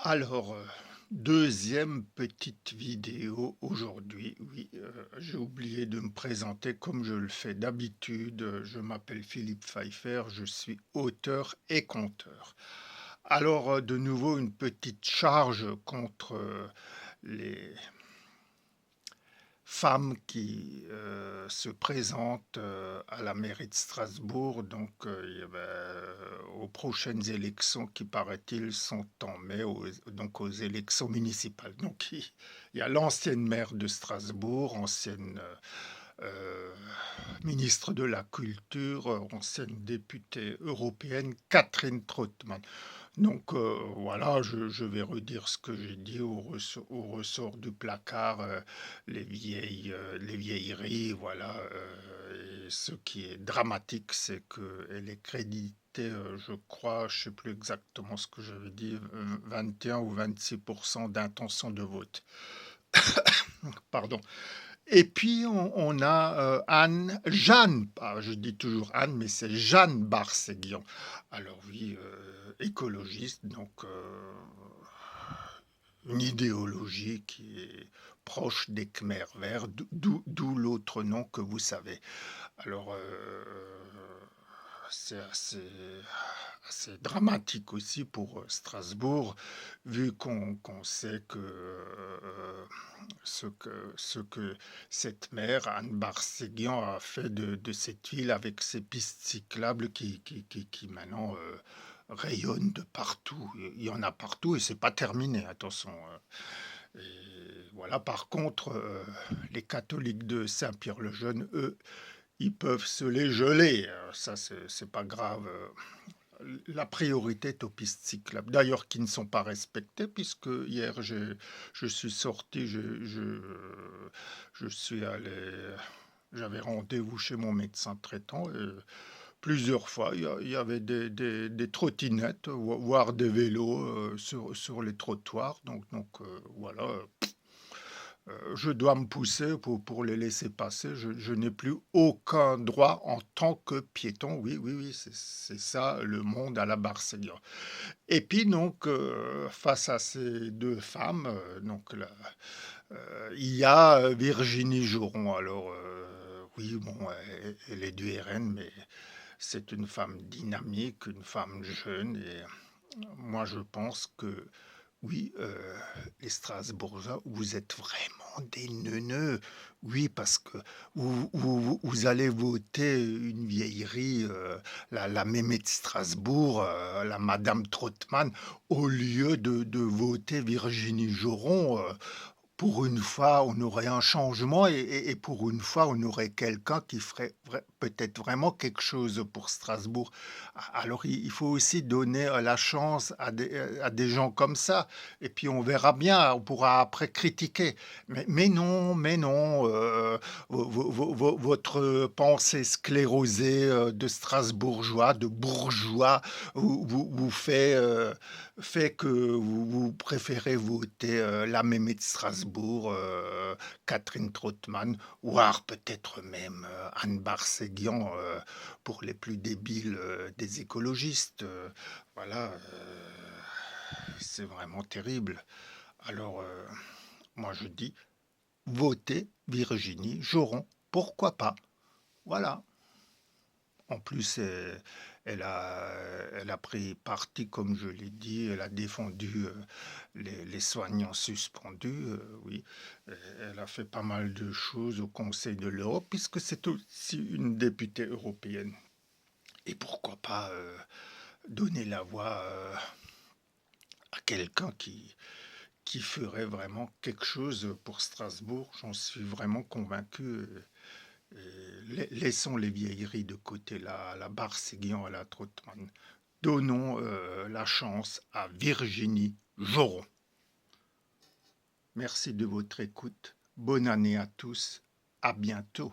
Alors, deuxième petite vidéo aujourd'hui. Oui, j'ai oublié de me présenter comme je le fais d'habitude. Je m'appelle Philippe Pfeiffer, je suis auteur et conteur. Alors, de nouveau, une petite charge contre les femmes qui se présentent à la mairie de Strasbourg, donc aux prochaines élections qui, paraît-il, sont en mai, donc aux élections municipales. Donc il y a l'ancienne maire de Strasbourg, ancienne euh, ministre de la Culture, ancienne députée européenne, Catherine Trautmann. Donc voilà, je vais redire ce que j'ai dit au ressort du placard, les vieilleries, voilà. Et ce qui est dramatique, c'est qu'elle est créditée, je crois, je ne sais plus exactement ce que j'avais dit, 21 ou 26% d'intention de vote. Pardon. Et puis on a Jeanne, je dis toujours Anne, mais c'est Jeanne Barséguian. Alors oui, écologiste, donc une idéologie qui est proche des Khmers verts, d'où l'autre nom que vous savez. Alors c'est assez dramatique aussi pour Strasbourg, vu qu'on sait que ce que cette mère, Anne Barséguian, a fait de cette ville avec ses pistes cyclables qui maintenant rayonnent de partout. Il y en a partout et c'est pas terminé, attention. Et voilà, par contre, les catholiques de Saint-Pierre-le-Jeune, eux, ils peuvent se les geler. Ça, c'est pas grave. La priorité est aux pistes cyclables, d'ailleurs qui ne sont pas respectées, puisque hier je suis sorti, je suis allé, j'avais rendez-vous chez mon médecin traitant, et plusieurs fois il y avait des trottinettes, voire des vélos sur les trottoirs, donc voilà. Je dois me pousser pour les laisser passer. Je n'ai plus aucun droit en tant que piéton. Oui, oui, oui, c'est ça le monde à la Barcelone. Et puis donc, face à ces deux femmes, il y a Virginie Jouron. Alors, oui, bon, elle est du RN, mais c'est une femme dynamique, une femme jeune. Et moi, je pense que oui, les Strasbourgeois, vous êtes vraiment des neuneux. Oui, parce que vous allez voter une vieillerie, la mémé de Strasbourg, la Madame Trottmann, au lieu de voter Virginie Joron. Pour une fois, on aurait un changement et pour une fois, on aurait quelqu'un qui ferait peut-être vraiment quelque chose pour Strasbourg. Alors, il faut aussi donner la chance à des gens comme ça. Et puis, on verra bien, on pourra après critiquer. Mais non, votre pensée sclérosée de Strasbourgeois, de bourgeois, vous fait que vous préférez voter la mémé de Strasbourg, Catherine Trautmann, voire peut-être même Anne Barséguian pour les plus débiles des écologistes. Voilà, c'est vraiment terrible. Alors, moi je dis, votez Virginie Joron, pourquoi pas? Voilà. En plus, elle a pris parti, comme je l'ai dit, elle a défendu les soignants suspendus, oui. Elle a fait pas mal de choses au Conseil de l'Europe, puisque c'est aussi une députée européenne. Et pourquoi pas donner la voix à quelqu'un qui ferait vraiment quelque chose pour Strasbourg, j'en suis vraiment convaincu. Laissons les vieilleries de côté, la Barséguian à la Trottmann. Donnons la chance à Virginie Joron. Merci de votre écoute. Bonne année à tous. À bientôt.